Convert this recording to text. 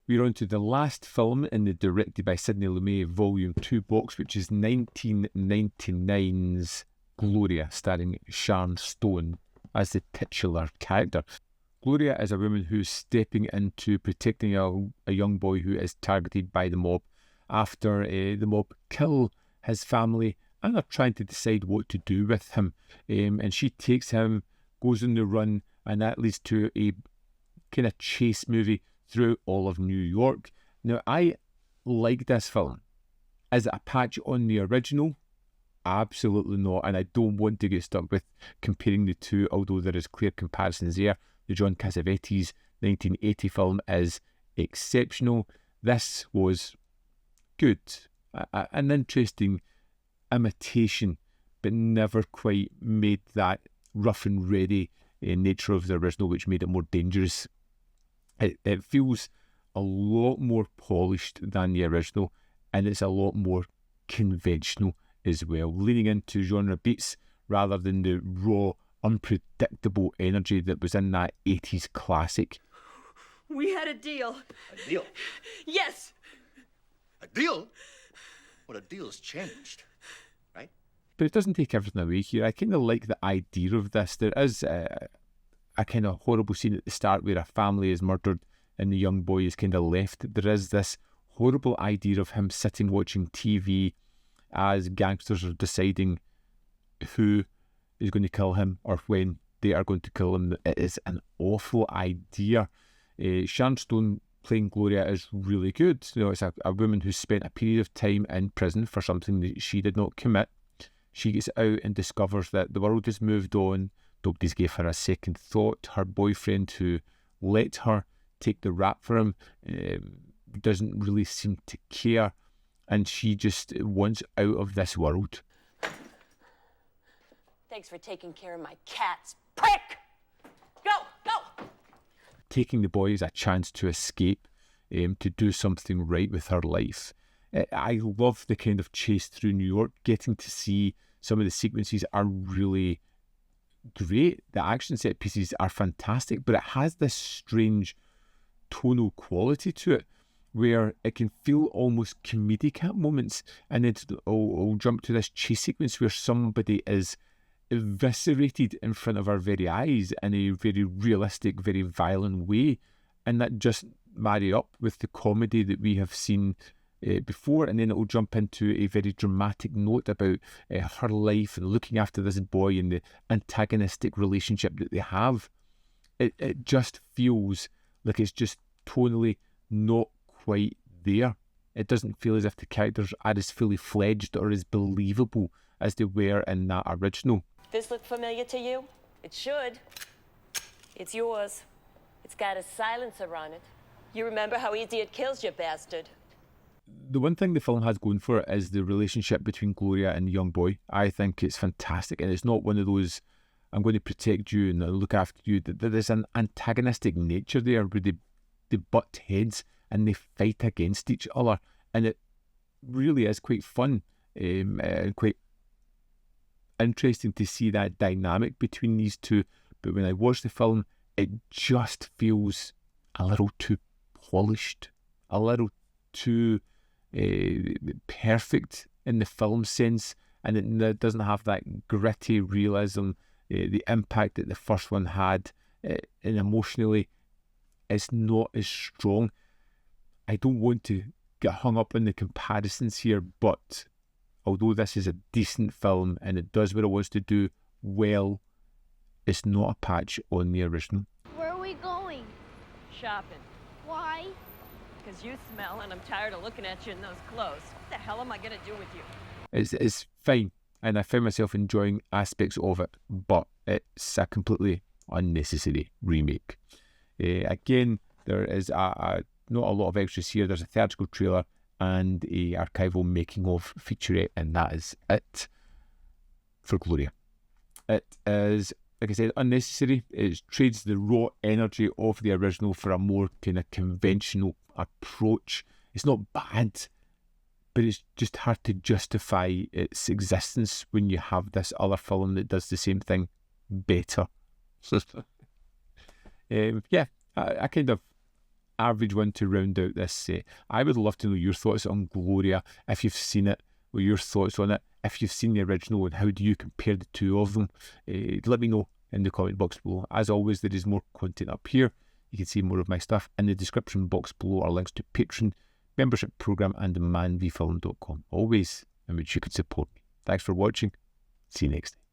We're on to the last film in the Directed by Sidney Lumet Volume 2 box, which is 1999's Gloria, starring Sharon Stone as the titular character. Gloria is a woman who's stepping into protecting a young boy who is targeted by the mob after the mob kill his family and are trying to decide what to do with him. And she takes him, goes on the run, and that leads to a kind of chase movie through all of New York. Now, I like this film. Is it a patch on the original? Absolutely not, and I don't want to get stuck with comparing the two, although there is clear comparisons there. The John Cassavetes 1980 film is exceptional. This was good, an interesting imitation, but never quite made that rough and ready nature of the original, which made it more dangerous. It feels a lot more polished than the original, and it's a lot more conventional as well, leaning into genre beats rather than the raw, unpredictable energy that was in that 80s classic. We had a deal. A deal? Yes! A deal? Well, a deal's changed, right? But it doesn't take everything away here. I kind of like the idea of this. There is a kind of horrible scene at the start where a family is murdered and the young boy is kind of left. There is this horrible idea of him sitting watching TV as gangsters are deciding who is going to kill him or when they are going to kill him. It is an awful idea. Sharon Stone playing Gloria is really good. You know, it's a woman who spent a period of time in prison for something that she did not commit. She gets out and discovers that the world has moved on. Nobody's gave her a second thought. Her boyfriend, who let her take the rap for him, doesn't really seem to care, and she just wants out of this world. Thanks for taking care of my cats, prick! Go, go! Taking the boy is a chance to escape, to do something right with her life. I love the kind of chase through New York. Getting to see some of the sequences are really great. The action set pieces are fantastic, but it has this strange tonal quality to it where it can feel almost comedic at moments, and it'll jump to this chase sequence where somebody is eviscerated in front of our very eyes in a very realistic, very violent way, and that just marry up with the comedy that we have seen before, and then it will jump into a very dramatic note about her life and looking after this boy and the antagonistic relationship that they have. It just feels like it's just tonally not quite there. It doesn't feel as if the characters are as fully fledged or as believable as they were in that original. This look familiar to you? It should. It's yours. It's got a silencer on it. You remember how easy it kills you, bastard. The one thing the film has going for it is the relationship between Gloria and the young boy. I think it's fantastic, and it's not one of those, I'm going to protect you and look after you. There's an antagonistic nature there where they butt heads and they fight against each other, and it really is quite fun and quite interesting to see that dynamic between these two. But when I watch the film, it just feels a little too polished, a little too perfect in the film sense, and it doesn't have that gritty realism, the impact that the first one had, and emotionally it's not as strong. I don't want to get hung up on the comparisons here, but although this is a decent film and it does what it wants to do well, it's not a patch on the original. Where are we going? Shopping. Why? Because you smell and I'm tired of looking at you in those clothes. What the hell am I going to do with you? It's fine, and I found myself enjoying aspects of it, but it's a completely unnecessary remake. Again, there is not a lot of extras here. There's a theatrical trailer and a archival making of featurette, and that is it for Gloria. It is, like I said, unnecessary. It trades the raw energy of the original for a more kind of conventional approach. It's not bad, but it's just hard to justify its existence when you have this other film that does the same thing better. I kind of average one to round out this set. I would love to know your thoughts on Gloria, if you've seen it, or your thoughts on it, if you've seen the original, and how do you compare the two of them. Let me know in the comment box below. As always, there is more content up here. You can see more of my stuff. In the description box below are links to Patreon, membership program, and manvfilm.com, always in which you can support me. Thanks for watching. See you next time.